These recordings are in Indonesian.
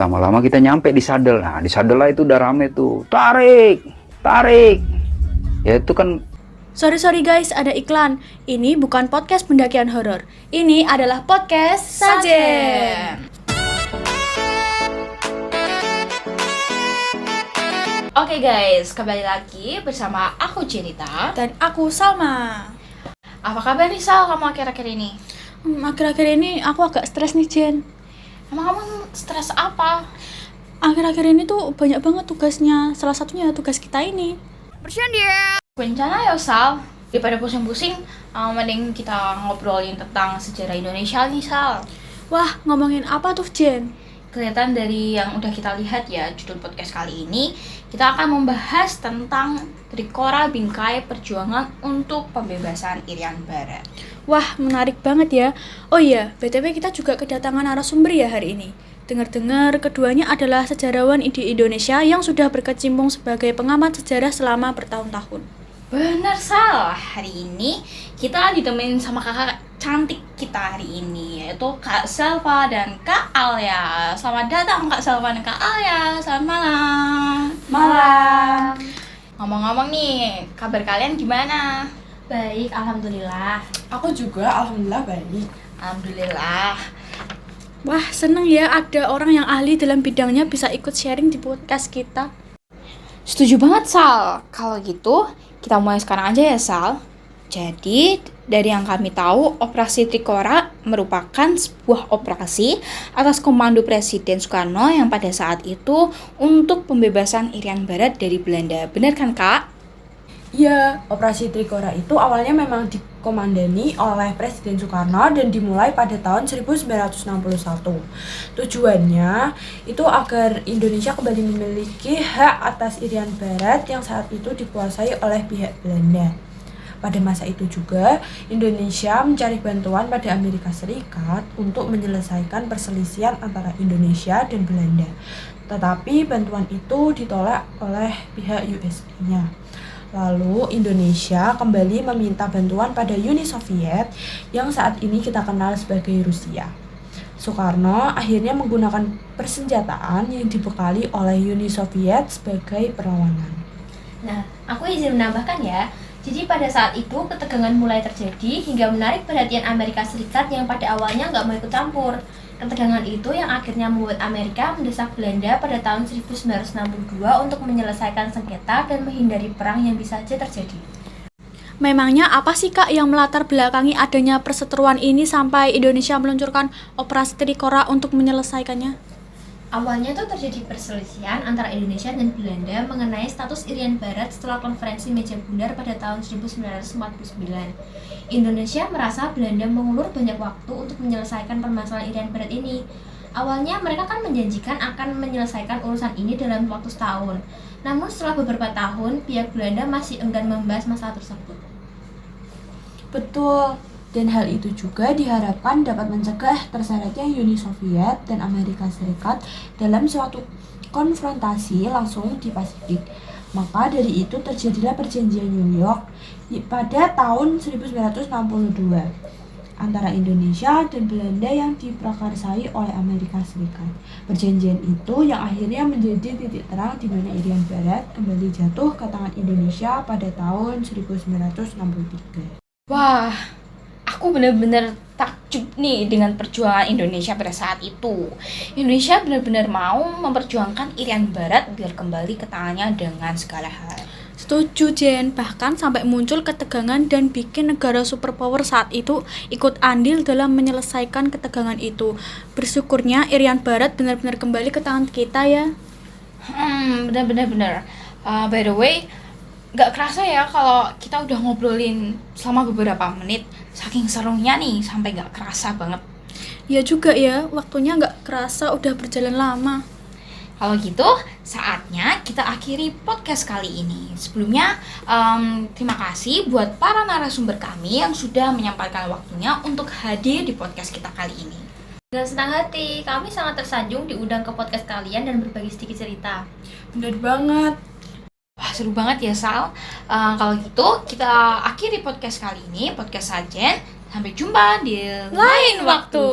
Lama-lama kita nyampe di Sadel. Nah, di Sadel lah itu udah rame tuh. Tarik. Ya itu kan. Sorry guys, ada iklan. Ini bukan podcast pendakian horor. Ini adalah podcast Sajen. Oke guys, kembali lagi bersama aku Cerita. Dan aku Salma. Apa kabar nih Sal, kamu akhir-akhir ini? Akhir-akhir ini aku agak stres nih, Jen. Emang kamu stres apa? Akhir-akhir ini tuh banyak banget tugasnya. Salah satunya tugas kita ini. Bencana ya Sal, daripada pusing-pusing, mending kita ngobrolin tentang sejarah Indonesia nih Sal. Wah, ngomongin apa tuh, Jen? Kelihatan dari yang udah kita lihat ya, judul podcast kali ini kita akan membahas tentang Trikora Bingkai Perjuangan untuk Pembebasan Irian Barat. Wah, menarik banget ya. Oh iya, BTW kita juga kedatangan narasumber ya hari ini. Dengar-dengar keduanya adalah sejarawan di Indonesia yang sudah berkecimpung sebagai pengamat sejarah selama bertahun-tahun. Bener Sal, hari ini kita ditemenin sama kakak cantik kita hari ini, yaitu Kak Selva dan Kak Alia. Selamat datang Kak Selva dan Kak Alia, selamat malam. Malam. Ngomong-ngomong nih, kabar kalian gimana? Baik, alhamdulillah. Aku juga alhamdulillah baik. Alhamdulillah. Wah, seneng ya ada orang yang ahli dalam bidangnya bisa ikut sharing di podcast kita. Setuju banget Sal, kalau gitu kita mulai sekarang aja ya Sal. Jadi, dari yang kami tahu, Operasi Trikora merupakan sebuah operasi atas komando Presiden Soekarno yang pada saat itu untuk pembebasan Irian Barat dari Belanda. Benar kan, Kak? Iya, operasi Trikora itu awalnya memang dikomandani oleh Presiden Soekarno dan dimulai pada tahun 1961. Tujuannya itu agar Indonesia kembali memiliki hak atas Irian Barat yang saat itu dikuasai oleh pihak Belanda. Pada masa itu juga, Indonesia mencari bantuan pada Amerika Serikat untuk menyelesaikan perselisihan antara Indonesia dan Belanda. Tetapi bantuan itu ditolak oleh pihak USA-nya. Lalu Indonesia kembali meminta bantuan pada Uni Soviet yang saat ini kita kenal sebagai Rusia. Soekarno akhirnya menggunakan persenjataan yang dibekali oleh Uni Soviet sebagai perlawanan. Nah, aku izin menambahkan ya. Jadi pada saat itu ketegangan mulai terjadi hingga menarik perhatian Amerika Serikat yang pada awalnya nggak mau ikut campur. Ketegangan itu yang akhirnya membuat Amerika mendesak Belanda pada tahun 1962 untuk menyelesaikan sengketa dan menghindari perang yang bisa saja terjadi. Memangnya apa sih Kak yang melatar belakangi adanya perseteruan ini sampai Indonesia meluncurkan operasi Trikora untuk menyelesaikannya? Awalnya tuh terjadi perselisihan antara Indonesia dan Belanda mengenai status Irian Barat setelah konferensi Meja Bundar pada tahun 1949. Indonesia merasa Belanda mengulur banyak waktu untuk menyelesaikan permasalahan Irian Barat ini. Awalnya mereka kan menjanjikan akan menyelesaikan urusan ini dalam waktu setahun. Namun setelah beberapa tahun, pihak Belanda masih enggan membahas masalah tersebut. Betul, dan hal itu juga diharapkan dapat mencegah terseretnya Uni Soviet dan Amerika Serikat dalam suatu konfrontasi langsung di Pasifik. Maka dari itu terjadilah perjanjian New York pada tahun 1962 antara Indonesia dan Belanda yang diprakarsai oleh Amerika Serikat. Perjanjian itu yang akhirnya menjadi titik terang di mana Irian Barat kembali jatuh ke tangan Indonesia pada tahun 1963. Wah, aku benar-benar takjub nih dengan perjuangan Indonesia pada saat itu. Indonesia benar-benar mau memperjuangkan Irian Barat biar kembali ke tangannya dengan segala hal. Setuju Jen, bahkan sampai muncul ketegangan dan bikin negara superpower saat itu ikut andil dalam menyelesaikan ketegangan itu. Bersyukurnya Irian Barat benar-benar kembali ke tangan kita ya. Benar-benar. By the way, gak kerasa ya kalau kita udah ngobrolin selama beberapa menit. Saking serunya nih, sampai gak kerasa banget. Ya juga ya, waktunya gak kerasa udah berjalan lama. Kalau gitu, saatnya kita akhiri podcast kali ini. Sebelumnya, terima kasih buat para narasumber kami yang sudah menyampaikan waktunya untuk hadir di podcast kita kali ini. Dengan senang hati, kami sangat tersanjung diundang ke podcast kalian dan berbagi sedikit cerita. Benar banget. Wah, seru banget ya Sal. Kalau gitu, kita akhiri podcast kali ini, podcast Sajen. Sampai jumpa di lain waktu.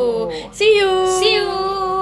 See you. See you.